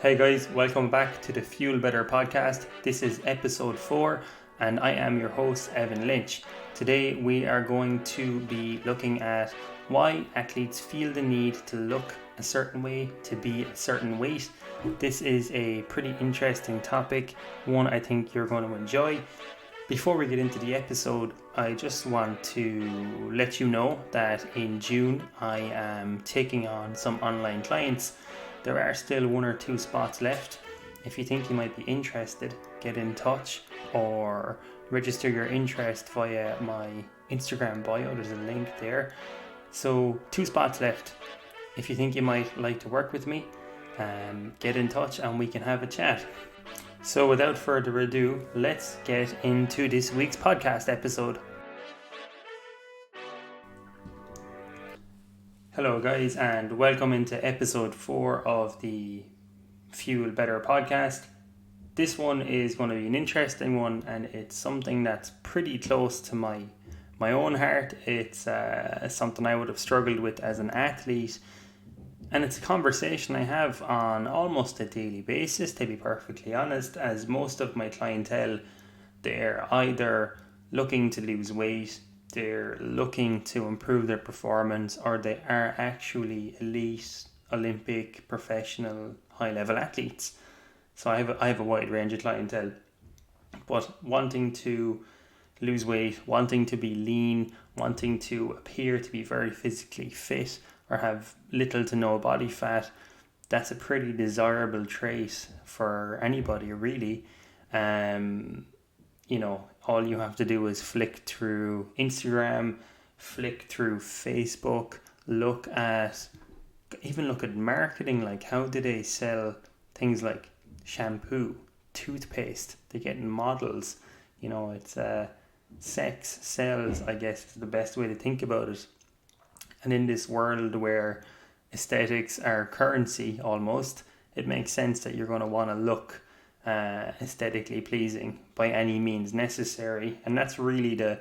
Hey guys, welcome back to the Fuel Better podcast. This is episode 4 and I am your host Evan Lynch. Today we are going to be looking at why athletes feel the need to look a certain way, to be a certain weight. This is a pretty interesting topic, one I think you're going to enjoy. Before we get into the episode, I just want to let you know that in June I am taking on some online clients. There are still 1 or 2 spots left. If you think you might be interested, get in touch or register your interest via my Instagram bio. There's a link there. So 2 spots left. If you think you might like to work with me, get in touch and we can have a chat. So without further ado, let's get into this week's podcast episode. Hello guys, and welcome into episode 4 of the Fuel Better podcast. This one is going to be an interesting one, and it's something that's pretty close to my own heart. It's something I would have struggled with as an athlete, and it's a conversation I have on almost a daily basis, to be perfectly honest, as most of my clientele, they're either looking to lose weight, they're looking to improve their performance, or they are actually elite, Olympic, professional, high-level athletes. So I have a wide range of clientele, but wanting to lose weight, wanting to be lean, wanting to appear to be very physically fit or have little to no body fat, that's a pretty desirable trait for anybody, really. All you have to do is flick through Instagram, flick through Facebook, look at marketing, like how do they sell things like shampoo, toothpaste, they're getting models, it's sex sells, I guess is the best way to think about it. And in this world where aesthetics are currency almost, it makes sense that you're going to want to look aesthetically pleasing by any means necessary. And that's really the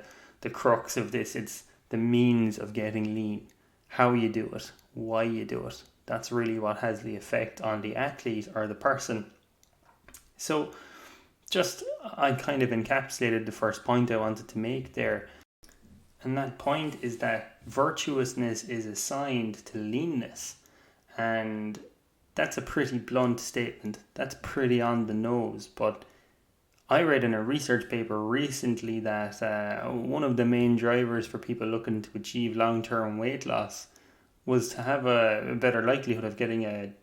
crux of this. It's the means of getting lean, how you do it, why you do it. That's really what has the effect on the athlete or the person. So I kind of encapsulated the first point I wanted to make there. And that point is that virtuousness is assigned to leanness. And that's a pretty blunt statement. That's pretty on the nose. But I read in a research paper recently that one of the main drivers for people looking to achieve long-term weight loss was to have a better likelihood of getting a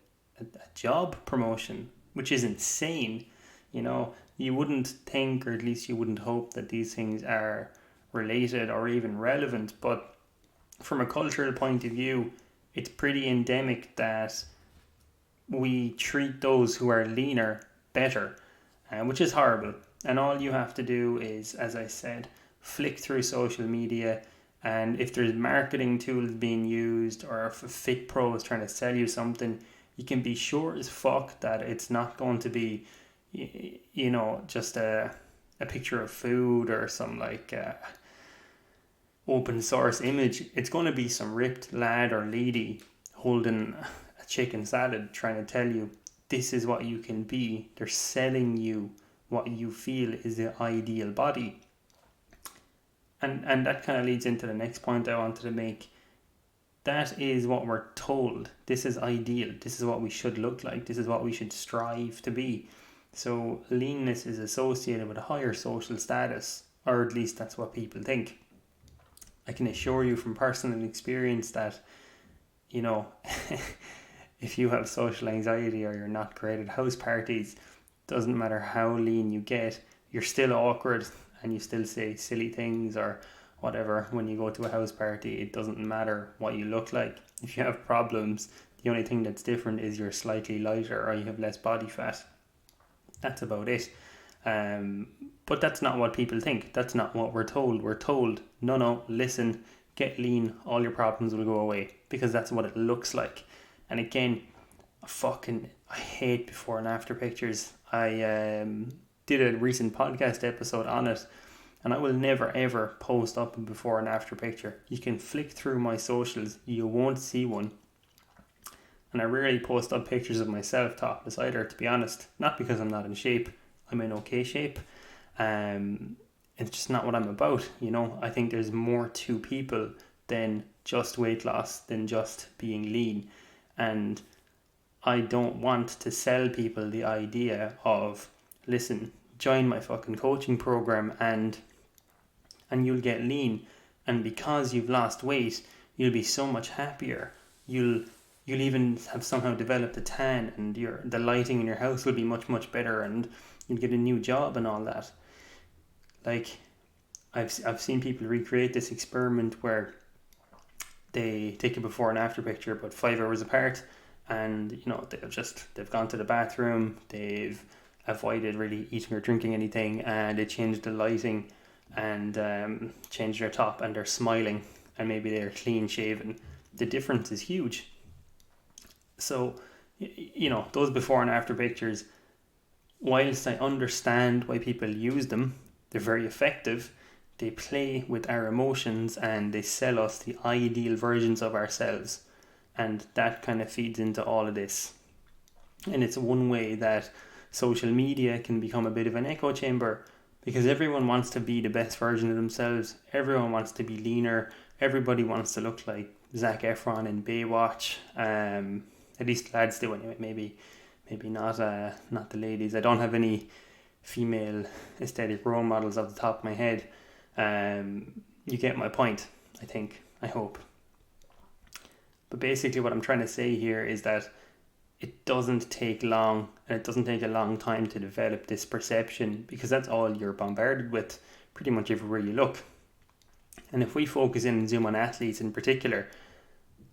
job promotion, which is insane. You wouldn't think, or at least you wouldn't hope, that these things are related or even relevant. But from a cultural point of view, it's pretty endemic that we treat those who are leaner better, which is horrible. And all you have to do is, as I said, flick through social media, and if there's marketing tools being used, or if a Fit Pro is trying to sell you something, you can be sure as fuck that it's not going to be, just a picture of food or some open source image. It's going to be some ripped lad or lady holding a chicken salad trying to tell you this is what you can be. They're selling you what you feel is the ideal body. And that kind of leads into the next point I wanted to make. That is what we're told. This is ideal. This is what we should look like. This is what we should strive to be. So leanness is associated with a higher social status, or at least that's what people think. I can assure you from personal experience that, if you have social anxiety or you're not great at house parties, doesn't matter how lean you get, you're still awkward and you still say silly things or whatever when you go to a house party. It doesn't matter what you look like. If you have problems, the only thing that's different is you're slightly lighter or you have less body fat. That's about it. But that's not what people think. That's not what we're told. We're told, no, listen, get lean, all your problems will go away, because that's what it looks like. And again, I hate before and after pictures. I did a recent podcast episode on it, and I will never ever post up a before and after picture. You can flick through my socials, you won't see one. And I rarely post up pictures of myself topless either, to be honest. Not because I'm not in shape. I'm in okay shape. It's just not what I'm about, you know. I think there's more to people than just weight loss, than just being lean. And I don't want to sell people the idea of, listen, join my fucking coaching program and you'll get lean, and because you've lost weight you'll be so much happier. You'll even have somehow developed a tan, and the lighting in your house will be much better, and you'll get a new job and all that. Like, I've seen people recreate this experiment where they take a before and after picture about 5 hours apart, and you know they've gone to the bathroom, they've avoided really eating or drinking anything, and they changed the lighting and changed their top, and they're smiling, and maybe they're clean shaven. The difference is huge. So you know, those before and after pictures, whilst I understand why people use them, they're very effective. They play with our emotions and they sell us the ideal versions of ourselves. And that kind of feeds into all of this. And it's one way that social media can become a bit of an echo chamber, because everyone wants to be the best version of themselves. Everyone wants to be leaner. Everybody wants to look like Zac Efron in Baywatch. At least lads do anyway. Maybe not the ladies. I don't have any female aesthetic role models off the top of my head. You get my point, I hope. But basically what I'm trying to say here is that it doesn't take long, and it doesn't take a long time to develop this perception, because that's all you're bombarded with pretty much everywhere you look. And if we focus in and zoom on athletes in particular,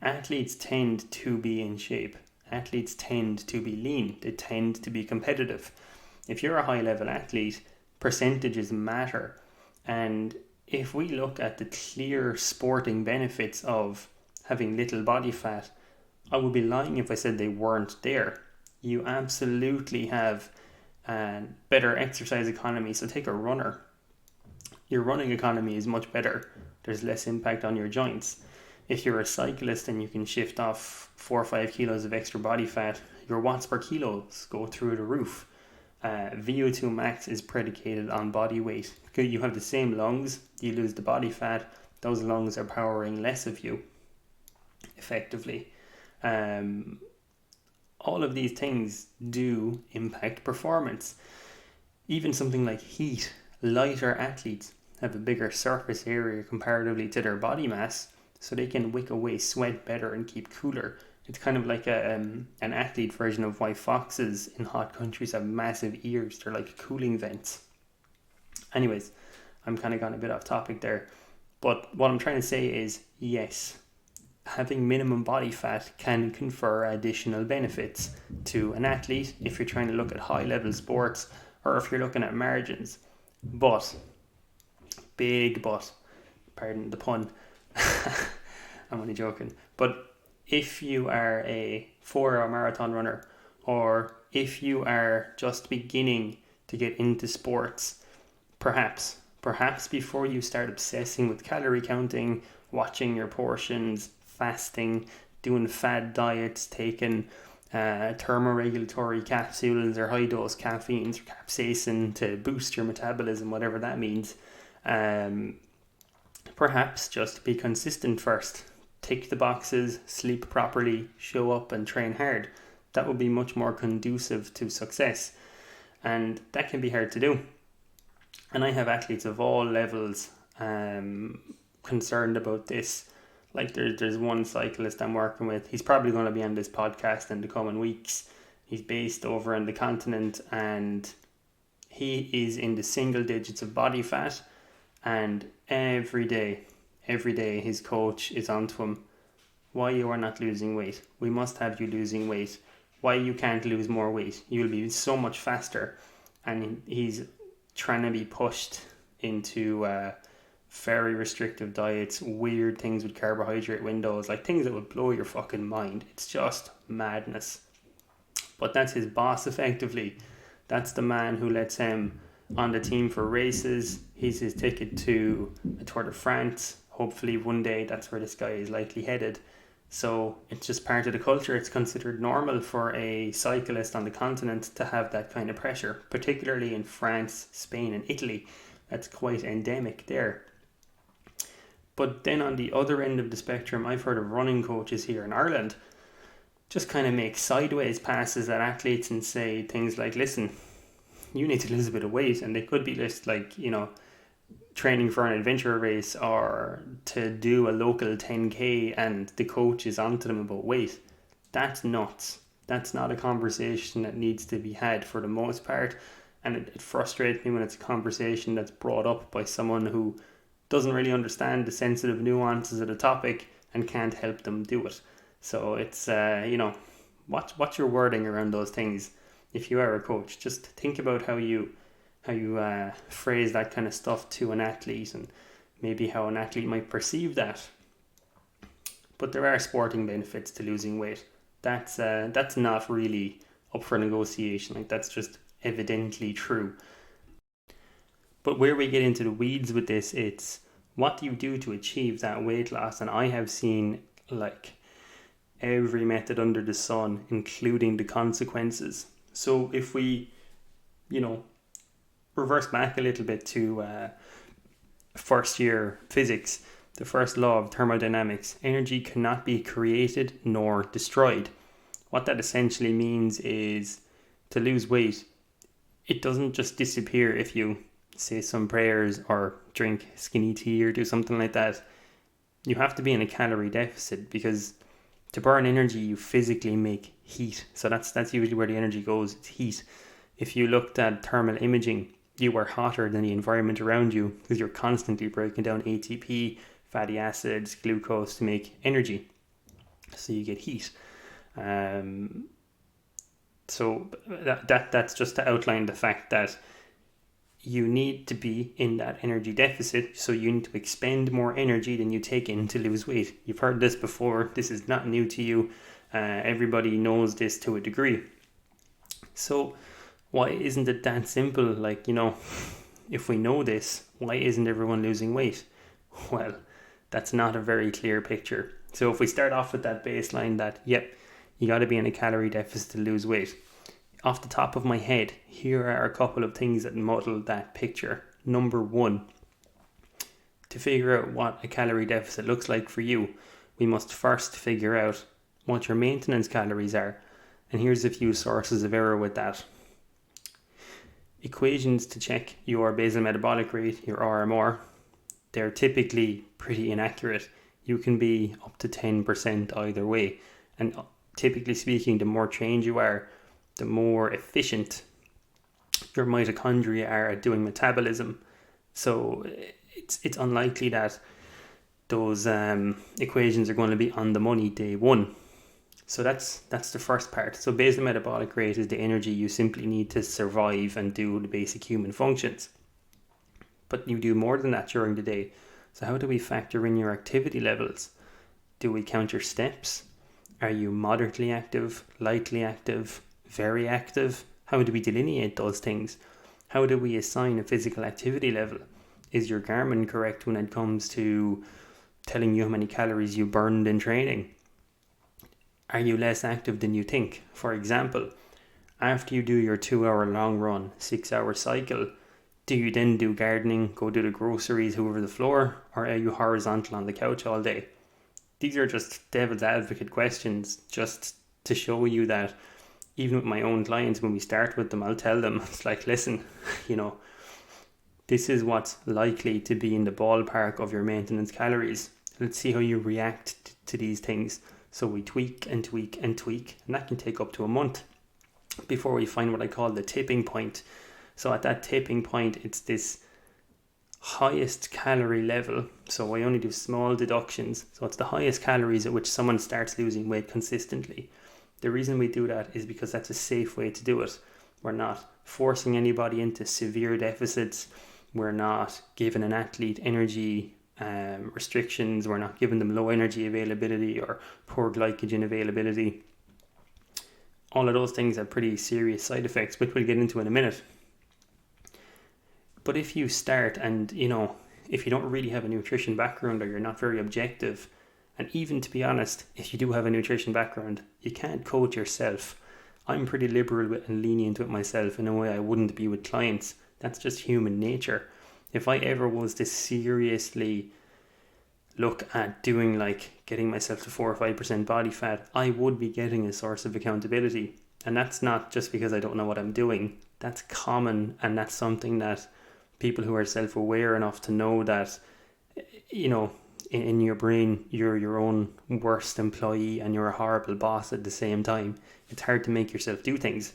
athletes tend to be in shape. Athletes tend to be lean. They tend to be competitive. If you're a high level athlete, percentages matter. And if we look at the clear sporting benefits of having little body fat, I would be lying if I said they weren't there. You absolutely have a better exercise economy. So take a runner. Your running economy is much better. There's less impact on your joints. If you're a cyclist and you can shift off 4 or 5 kilos of extra body fat, your watts per kilos go through the roof. VO2 max is predicated on body weight. You have the same lungs, you lose the body fat, those lungs are powering less of you effectively. All of these things do impact performance. Even something like heat. Lighter athletes have a bigger surface area comparatively to their body mass, so they can wick away sweat better and keep cooler. It's kind of like an athlete version of why foxes in hot countries have massive ears. They're like cooling vents. Anyways, I'm kind of gone a bit off topic there. But what I'm trying to say is, yes, having minimum body fat can confer additional benefits to an athlete if you're trying to look at high level sports, or if you're looking at margins. But, big but, pardon the pun, I'm only joking, but if you are a 4-hour marathon runner, or if you are just beginning to get into sports, perhaps before you start obsessing with calorie counting, watching your portions, fasting, doing fad diets, taking thermoregulatory capsules or high dose caffeines or capsaicin to boost your metabolism, whatever that means, perhaps just be consistent first. Tick the boxes, sleep properly, show up and train hard. That will be much more conducive to success, and that can be hard to do. And I have athletes of all levels concerned about this. Like there's one cyclist I'm working with. He's probably going to be on this podcast in the coming weeks. He's based over in the continent, and he is in the single digits of body fat, and every day his coach is onto him. Why you are not losing weight? We must have you losing weight. Why you can't lose more weight? You'll be so much faster. And he's trying to be pushed into very restrictive diets, weird things with carbohydrate windows, like things that would blow your fucking mind. It's just madness. But that's his boss effectively. That's the man who lets him on the team for races. He's his ticket to a Tour de France. Hopefully one day that's where this guy is likely headed. So it's just part of the culture. It's considered normal for a cyclist on the continent to have that kind of pressure, particularly in France, Spain, and Italy. That's quite endemic there. But then on the other end of the spectrum, I've heard of running coaches here in Ireland just kind of make sideways passes at athletes and say things like, listen, you need to lose a bit of weight. And they could be just like, training for an adventure race or to do a local 10K, and the coach is onto them about weight. That's nuts. That's not a conversation that needs to be had for the most part. And it frustrates me when it's a conversation that's brought up by someone who doesn't really understand the sensitive nuances of the topic and can't help them do it. So it's, what's your wording around those things? If you are a coach, just think about how you phrase that kind of stuff to an athlete, and maybe how an athlete might perceive that. But there are sporting benefits to losing weight. That's not really up for negotiation. Like, that's just evidently true. But where we get into the weeds with this, it's what do you do to achieve that weight loss? And I have seen like every method under the sun, including the consequences. So if we, reverse back a little bit to first year physics, the first law of thermodynamics, energy cannot be created nor destroyed. What that essentially means is to lose weight, it doesn't just disappear if you say some prayers or drink skinny tea or do something like that. You have to be in a calorie deficit, because to burn energy you physically make heat. So that's usually where the energy goes, it's heat. If you looked at thermal imaging, you are hotter than the environment around you because you're constantly breaking down ATP, fatty acids, glucose to make energy. So you get heat. So that's just to outline the fact that you need to be in that energy deficit, so you need to expend more energy than you take in to lose weight. You've heard this before. This is not new to you. Everybody knows this to a degree. So why isn't it that simple? Like, if we know this, why isn't everyone losing weight? Well, that's not a very clear picture. So if we start off with that baseline that, yep, you got to be in a calorie deficit to lose weight. Off the top of my head, here are a couple of things that muddle that picture. Number one, to figure out what a calorie deficit looks like for you, we must first figure out what your maintenance calories are. And here's a few sources of error with that. Equations to check your basal metabolic rate, your RMR, they're typically pretty inaccurate. You can be up to 10% either way. And typically speaking, the more trained you are, the more efficient your mitochondria are at doing metabolism. So it's unlikely that those equations are going to be on the money day one. So that's the first part. So basal metabolic rate is the energy you simply need to survive and do the basic human functions. But you do more than that during the day. So how do we factor in your activity levels? Do we count your steps? Are you moderately active, lightly active, very active? How do we delineate those things? How do we assign a physical activity level? Is your Garmin correct when it comes to telling you how many calories you burned in training? Are you less active than you think? For example, after you do your 2-hour long run, 6-hour cycle, do you then do gardening, go do the groceries, hoover the floor, or are you horizontal on the couch all day? These are just devil's advocate questions, just to show you that even with my own clients, when we start with them, I'll tell them, it's like, listen, this is what's likely to be in the ballpark of your maintenance calories. Let's see how you react to these things. So we tweak and tweak and tweak, and that can take up to a month before we find what I call the tipping point. So at that tipping point, it's this highest calorie level. So I only do small deductions. So it's the highest calories at which someone starts losing weight consistently. The reason we do that is because that's a safe way to do it. We're not forcing anybody into severe deficits. We're not giving an athlete energy restrictions. We're not giving them low energy availability or poor glycogen availability. All of those things have pretty serious side effects, which we'll get into in a minute. But if you start and, if you don't really have a nutrition background or you're not very objective, And even, to be honest, if you do have a nutrition background, you can't coach yourself. I'm pretty liberal with and lenient with myself in a way I wouldn't be with clients. That's just human nature. If I ever was to seriously look at doing getting myself to 4 or 5% body fat, I would be getting a source of accountability. And that's not just because I don't know what I'm doing. That's common, and that's something that people who are self-aware enough to know that, in your brain, you're your own worst employee and you're a horrible boss at the same time. It's hard to make yourself do things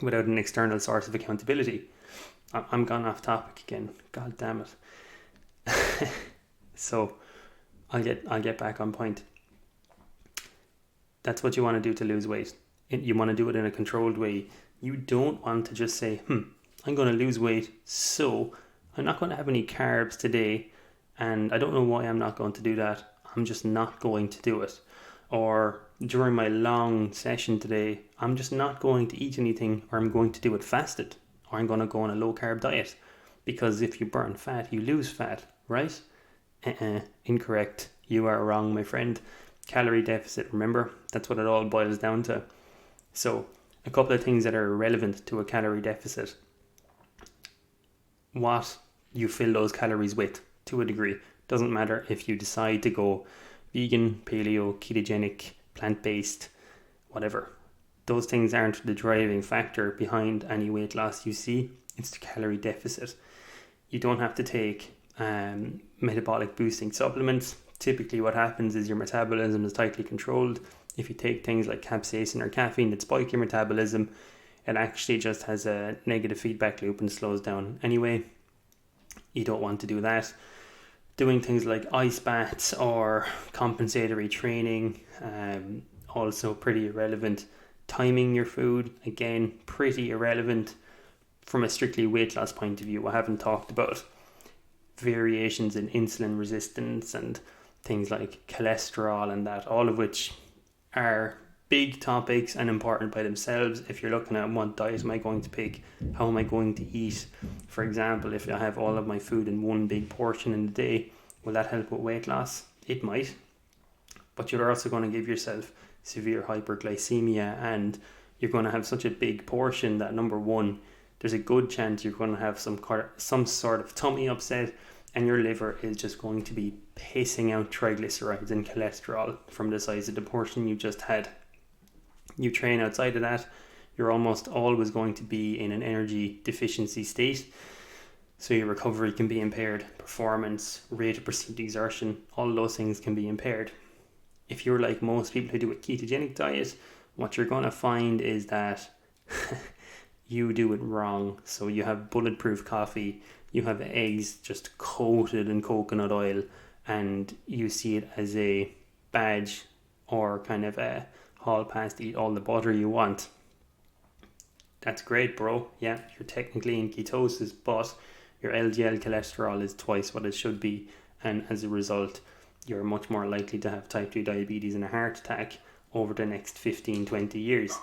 without an external source of accountability. I'm gone off topic again. God damn it. So I'll get back on point. That's what you want to do to lose weight. You want to do it in a controlled way. You don't want to just say, I'm going to lose weight, so I'm not going to have any carbs today, and I don't know why I'm not going to do that. I'm just not going to do it. Or during my long session today, I'm just not going to eat anything, or I'm going to do it fasted, or I'm going to go on a low carb diet. Because if you burn fat, you lose fat, right? Incorrect. You are wrong, my friend. Calorie deficit, remember? That's what it all boils down to. So, a couple of things that are relevant to a calorie deficit. What you fill those calories with, to a degree. Doesn't matter if you decide to go vegan, paleo, ketogenic, plant-based, whatever. Those things aren't the driving factor behind any weight loss you see. It's the calorie deficit. You don't have to take metabolic boosting supplements. Typically what happens is your metabolism is tightly controlled. If you take things like capsaicin or caffeine that spike your metabolism, it actually just has a negative feedback loop and slows down anyway. You don't want to do that. Doing things like ice baths or compensatory training, also pretty irrelevant. Timing your food, again, pretty irrelevant from a strictly weight loss point of view. I haven't talked about variations in insulin resistance and things like cholesterol and that, all of which are big topics and important by themselves. If you're looking at what diet am I going to pick, how am I going to eat, for example, if I have all of my food in one big portion in the day, will that help with weight loss? It might, but you're also going to give yourself severe hyperglycemia, and you're going to have such a big portion that, number one, there's a good chance you're going to have some sort of tummy upset, and your liver is just going to be pissing out triglycerides and cholesterol from the size of the portion you just had. You train outside of that, you're almost always going to be in an energy deficiency state, so your recovery can be impaired, performance, rate of perceived exertion, all those things can be impaired. If you're like most people who do a ketogenic diet, what you're going to find is that you do it wrong. So you have bulletproof coffee, you have eggs just coated in coconut oil, and you see it as a badge or kind of a hall pass to eat all the butter you want. That's great, bro. Yeah, you're technically in ketosis, but your LDL cholesterol is twice what it should be, and as a result, you're much more likely to have type 2 diabetes and a heart attack over the next 15-20 years.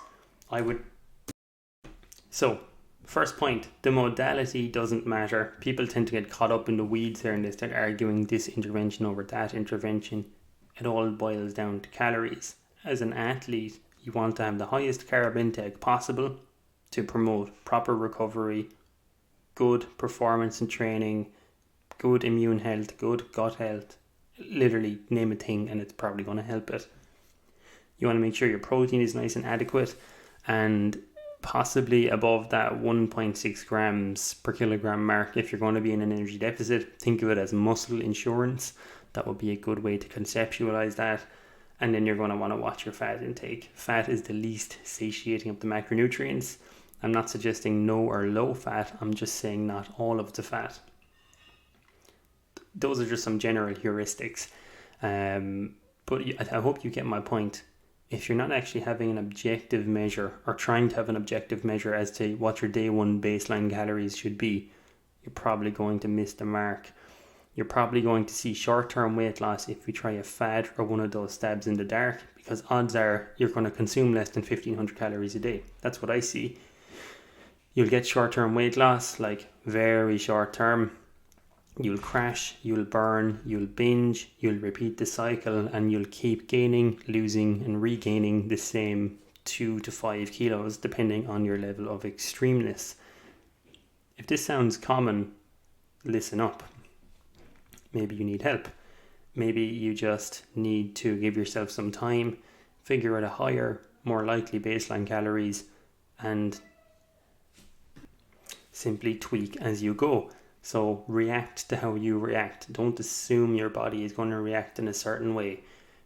So, first point, the modality doesn't matter. People tend to get caught up in the weeds there and they start arguing this intervention over that intervention. It all boils down to calories. As an athlete, you want to have the highest carb intake possible to promote proper recovery, good performance in training, good immune health, good gut health. Literally name a thing and it's probably going to help it. You want to make sure your protein is nice and adequate, and possibly above that 1.6 grams per kilogram mark. If you're going to be in an energy deficit, think of it as muscle insurance. That would be a good way to conceptualize that. And then you're going to want to watch your fat intake. Fat is the least satiating of the macronutrients. I'm not suggesting no or low fat, I'm just saying not all of the fat. Those are just some general heuristics, but I hope you get my point. If you're not actually having an objective measure or trying to have an objective measure as to what your day one baseline calories should be, you're probably going to miss the mark. You're probably going to see short-term weight loss if you try a fad or one of those stabs in the dark, because odds are you're going to consume less than 1500 calories a day. That's what I see. You'll get short-term weight loss, like very short-term, You'll crash, you'll burn, you'll binge, you'll repeat the cycle, and you'll keep gaining, losing, and regaining the same 2 to 5 kilos depending on your level of extremeness. If this sounds common, listen up. Maybe you need help. Maybe you just need to give yourself some time, figure out a higher, more likely baseline calories, and simply tweak as you go. So react to how you react. Don't assume your body is going to react in a certain way.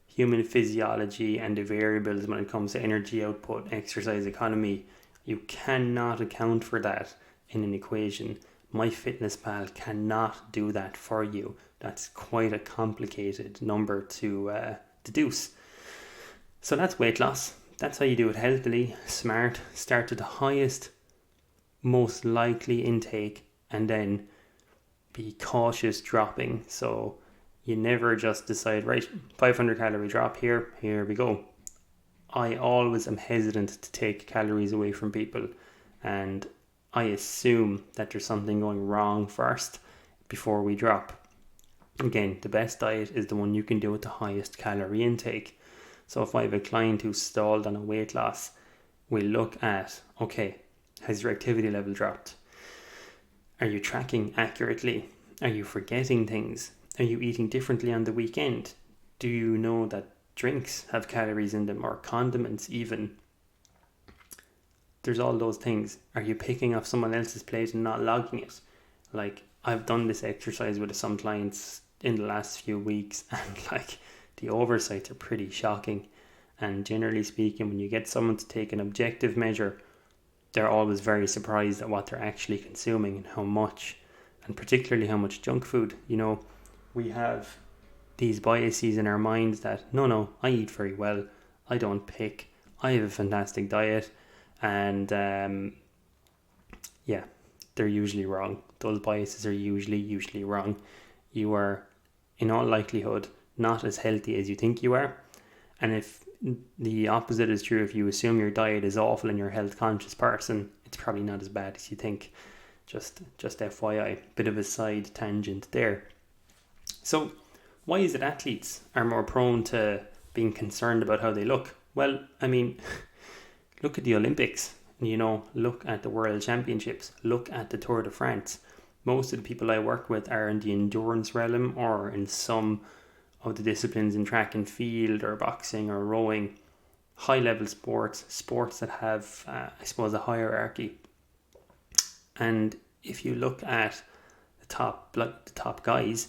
Human physiology and the variables when it comes to energy output, exercise economy, you cannot account for that in an equation. MyFitnessPal cannot do that for you. That's quite a complicated number to deduce. So that's weight loss. That's how you do it healthily, smart. Start at the highest, most likely intake, and then be cautious dropping. So you never just decide, right, 500 calorie drop here we go. I always am hesitant to take calories away from people, and I assume that there's something going wrong first before we drop. Again, the best diet is the one you can do with the highest calorie intake. So if I have a client who's stalled on a weight loss, we look at, okay, has your activity level dropped? Are you tracking accurately? Are you forgetting things? Are you eating differently on the weekend? Do you know that drinks have calories in them, or condiments even? There's all those things. Are you picking off someone else's plate and not logging it? Like, I've done this exercise with some clients in the last few weeks, and like, the oversights are pretty shocking. And generally speaking, when you get someone to take an objective measure, they're always very surprised at what they're actually consuming and how much, and particularly how much junk food. You know, we have these biases in our minds that, no, I eat very well, I don't pick, I have a fantastic diet, and yeah, they're usually wrong. Those biases are usually wrong. You are, in all likelihood, not as healthy as you think you are. And if the opposite is true, if you assume your diet is awful and you're a health conscious person, it's probably not as bad as you think. Just FYI, bit of a side tangent there. So why is it athletes are more prone to being concerned about how they look? Well, I mean, look at the Olympics, you know, look at the World Championships, look at the Tour de France. Most of the people I work with are in the endurance realm, or in some of the disciplines in track and field or boxing or rowing, high level sports that have, I suppose, a hierarchy. And if you look at the top guys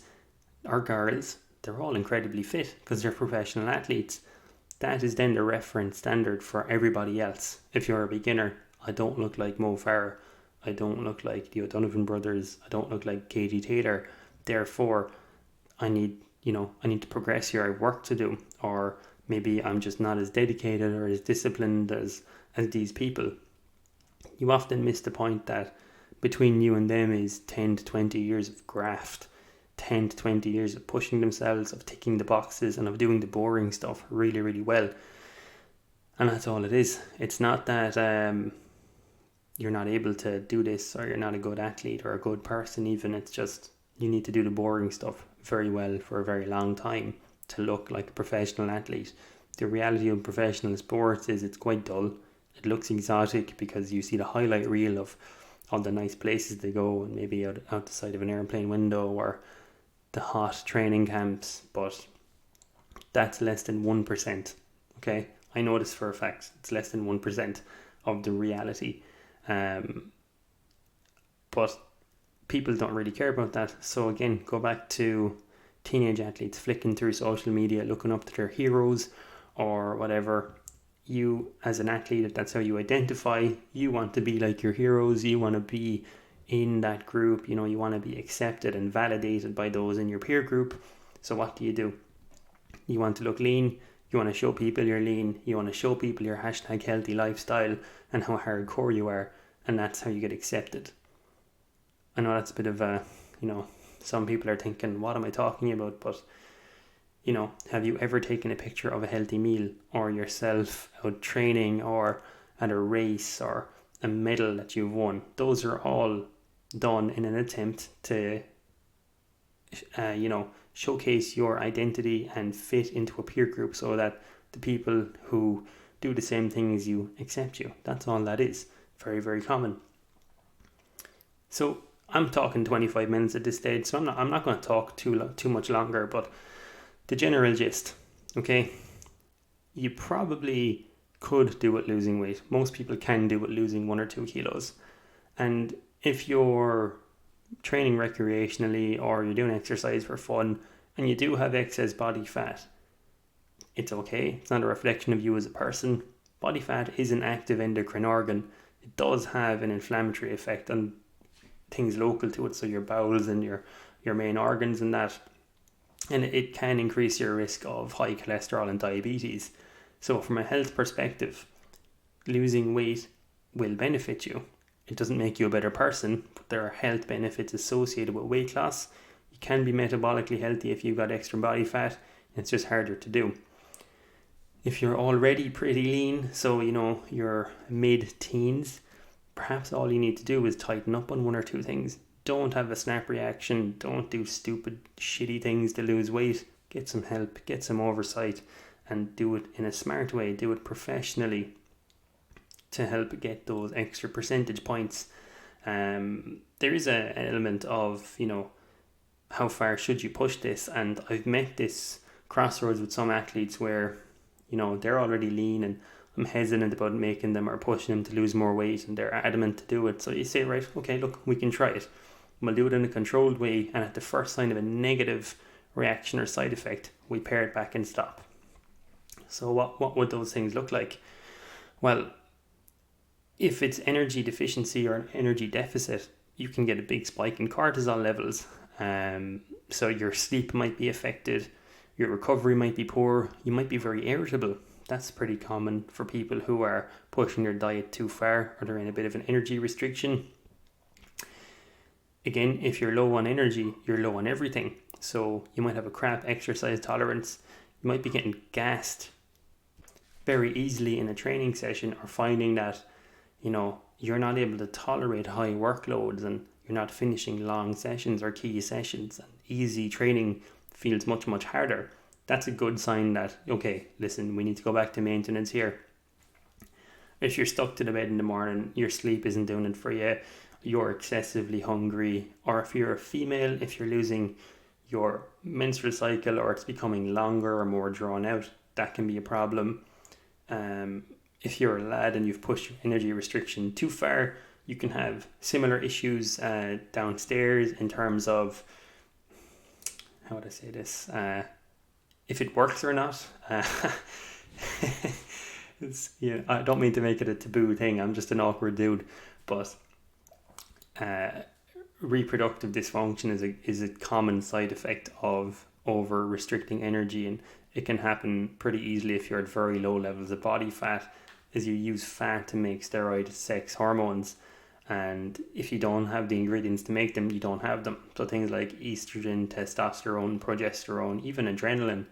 or girls, they're all incredibly fit because they're professional athletes. That is then the reference standard for everybody else. If you're a beginner, I don't look like Mo Farah, I don't look like the O'Donovan brothers, I don't look like Katie Taylor, therefore I need to progress here, I have work to do, or maybe I'm just not as dedicated or as disciplined as these people. You often miss the point that between you and them is 10 to 20 years of graft, 10 to 20 years of pushing themselves, of ticking the boxes, and of doing the boring stuff really, really well. And that's all it is. It's not that you're not able to do this, or you're not a good athlete or a good person even. It's just you need to do the boring stuff very well for a very long time to look like a professional athlete. The reality of professional sports is it's quite dull. It looks exotic because you see the highlight reel of all the nice places they go, and maybe out the side of an airplane window, or the hot training camps, but that's less than 1%. Okay, I know this for a fact. It's less than 1% of the reality. But people don't really care about that. So again, go back to teenage athletes flicking through social media, looking up to their heroes or whatever. You, as an athlete, if that's how you identify, you want to be like your heroes. You want to be in that group. You know, you want to be accepted and validated by those in your peer group. So what do? You want to look lean. You want to show people you're lean. You want to show people your #healthy lifestyle and how hardcore you are. And that's how you get accepted. I know that's a bit of a, some people are thinking, what am I talking about? But, have you ever taken a picture of a healthy meal, or yourself out training, or at a race, or a medal that you've won? Those are all done in an attempt to showcase your identity and fit into a peer group so that the people who do the same thing as you accept you. That's all that is. Very, very common. So I'm talking 25 minutes at this stage, so I'm not going to talk too much longer, but the general gist, okay? You probably could do it losing weight. Most people can do it losing 1 or 2 kilos. And if you're training recreationally or you're doing exercise for fun and you do have excess body fat, it's okay. It's not a reflection of you as a person. Body fat is an active endocrine organ. It does have an inflammatory effect on things local to it, so your bowels and your main organs and that. And it can increase your risk of high cholesterol and diabetes. So from a health perspective, losing weight will benefit you. It doesn't make you a better person, but there are health benefits associated with weight loss. You can be metabolically healthy if you've got extra body fat. It's just harder to do. If you're already pretty lean, so you're mid-teens, perhaps all you need to do is tighten up on 1 or 2 things. Don't have a snap reaction. Don't do stupid, shitty things to lose weight. Get some help, get some oversight, and do it in a smart way. Do it professionally to help get those extra percentage points. There is an element of, how far should you push this? And I've met this crossroads with some athletes where, they're already lean and I'm hesitant about making them or pushing them to lose more weight, and they're adamant to do it. So you say, right, okay, look, we can try it. We'll do it in a controlled way, and at the first sign of a negative reaction or side effect, we pare it back and stop. So what would those things look like? Well, if it's energy deficiency or an energy deficit, you can get a big spike in cortisol levels. So your sleep might be affected, your recovery might be poor, you might be very irritable. That's pretty common for people who are pushing their diet too far or they're in a bit of an energy restriction. Again, if you're low on energy, you're low on everything. So you might have a crap exercise tolerance. You might be getting gassed very easily in a training session, or finding that, you're not able to tolerate high workloads and you're not finishing long sessions or key sessions. And easy training feels much, much harder. That's a good sign that, okay, listen, we need to go back to maintenance here. If you're stuck to the bed in the morning, your sleep isn't doing it for you, you're excessively hungry, or if you're a female, if you're losing your menstrual cycle or it's becoming longer or more drawn out, that can be a problem. If you're a lad and you've pushed your energy restriction too far, you can have similar issues downstairs in terms of, how would I say this, if it works or not. I don't mean to make it a taboo thing, I'm just an awkward dude, but reproductive dysfunction is a common side effect of over restricting energy, and it can happen pretty easily if you're at very low levels of body fat, as you use fat to make steroid sex hormones, and if you don't have the ingredients to make them, you don't have them. So things like estrogen, testosterone, progesterone, even adrenaline,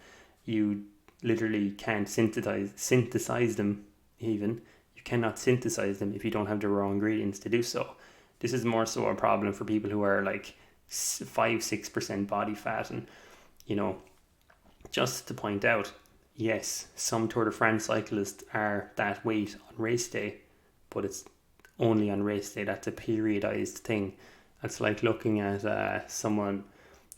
you literally can't synthesize them. Even you cannot synthesize them if you don't have the raw ingredients to do so. This is more so a problem for people who are like 5-6% body fat. And just to point out, yes, some Tour de France cyclists are that weight on race day, but it's only on race day. That's a periodized thing. It's like looking at someone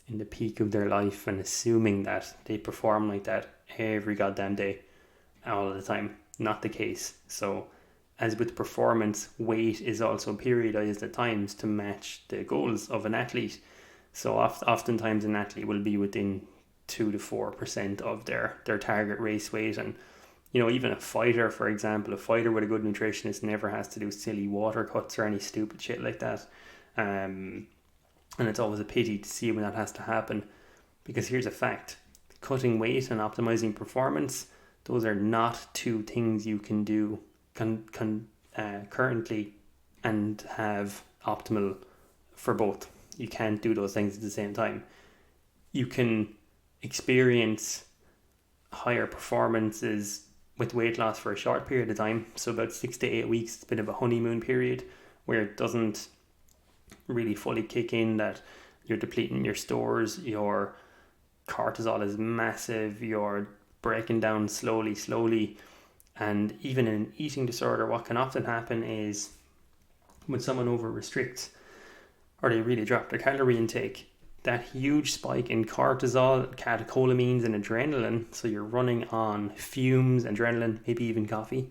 in the peak of their life and assuming that they perform like that every goddamn day, all the time. Not the case. So as with performance, weight is also periodized at times to match the goals of an athlete. So oftentimes an athlete will be within 2 to 4% of their target race weight. And even a fighter, for example, a fighter with a good nutritionist never has to do silly water cuts or any stupid shit like that. And it's always a pity to see when that has to happen, because here's a fact: cutting weight and optimizing performance, those are not 2 things you can do currently and have optimal for both. You can't do those things at the same time. You can experience higher performances with weight loss for a short period of time, so about 6 to 8 weeks. It's a bit of a honeymoon period where it doesn't really fully kick in that you're depleting your stores, your cortisol is massive, you're breaking down slowly. And even in an eating disorder, what can often happen is when someone over restricts or they really drop their calorie intake, that huge spike in cortisol, catecholamines, and adrenaline, so you're running on fumes, adrenaline, maybe even coffee,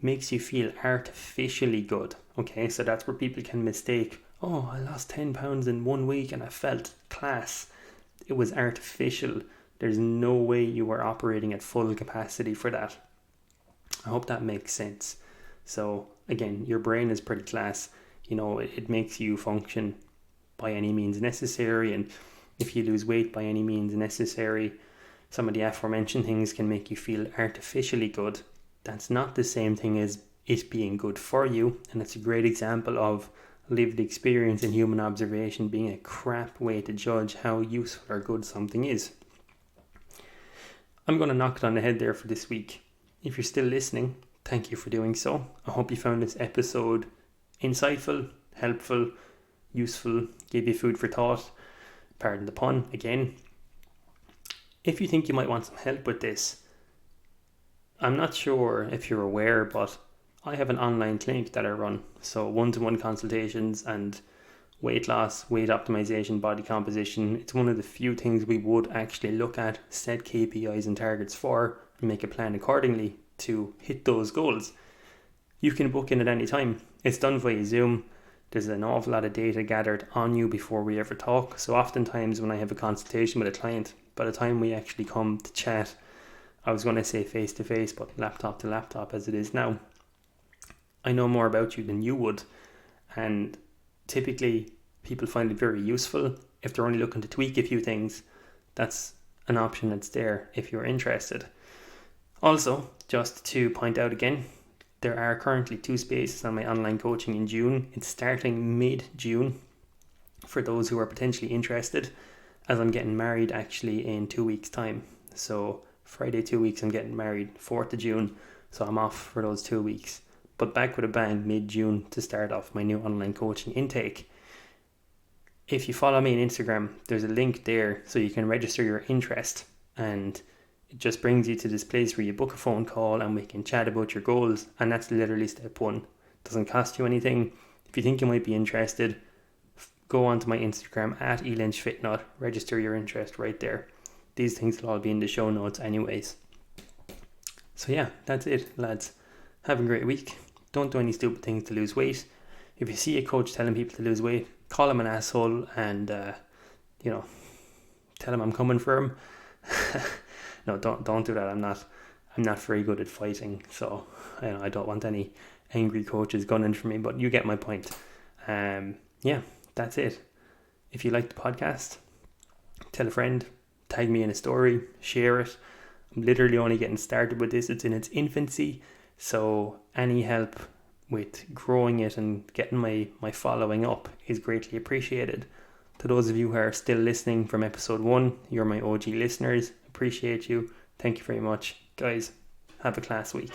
makes you feel artificially good. Okay, so that's where people can mistake, oh, I lost 10 pounds in 1 week and I felt class. It was artificial. There's no way you were operating at full capacity for that. I hope that makes sense. So again, your brain is pretty class. It makes you function by any means necessary, and if you lose weight by any means necessary, some of the aforementioned things can make you feel artificially good. That's not the same thing as it being good for you, and it's a great example of lived experience and human observation being a crap way to judge how useful or good something is. I'm going to knock it on the head there for this week. If you're still listening, thank you for doing so. I hope you found this episode insightful, helpful, useful, gave you food for thought. Pardon the pun again. If you think you might want some help with this, I'm not sure if you're aware, but I have an online clinic that I run. So one-to-one consultations and weight loss, weight optimization, body composition. It's one of the few things we would actually look at, set KPIs and targets for, and make a plan accordingly to hit those goals. You can book in at any time. It's done via Zoom. There's an awful lot of data gathered on you before we ever talk. So oftentimes when I have a consultation with a client, by the time we actually come to chat, I was going to say face to face, but laptop to laptop as it is now, I know more about you than you would. And typically people find it very useful. If they're only looking to tweak a few things, that's an option that's there if you're interested. Also, just to point out again, there are currently 2 spaces on my online coaching in June. It's starting mid-June for those who are potentially interested, as I'm getting married actually in 2 weeks' time. So Friday 2 weeks I'm getting married, 4th of June, so I'm off for those 2 weeks. But back with a bang mid-June to start off my new online coaching intake. If you follow me on Instagram, there's a link there so you can register your interest, and it just brings you to this place where you book a phone call and we can chat about your goals. And that's literally step 1. It doesn't cost you anything. If you think you might be interested, go onto my Instagram at eLynchFitNut, register your interest right there. These things will all be in the show notes anyways. So yeah, that's it, lads. Have a great week. Don't do any stupid things to lose weight. If you see a coach telling people to lose weight, call him an asshole and tell him I'm coming for him. No, don't do that. I'm not very good at fighting, so I don't want any angry coaches gunning for me, but you get my point. Yeah, that's it. If you like the podcast, tell a friend, tag me in a story, share it. I'm literally only getting started with this. It's in its infancy, so any help with growing it and getting my following up is greatly appreciated. To those of you who are still listening from episode 1, you're my OG listeners. Appreciate you. Thank you very much. Guys, have a class week.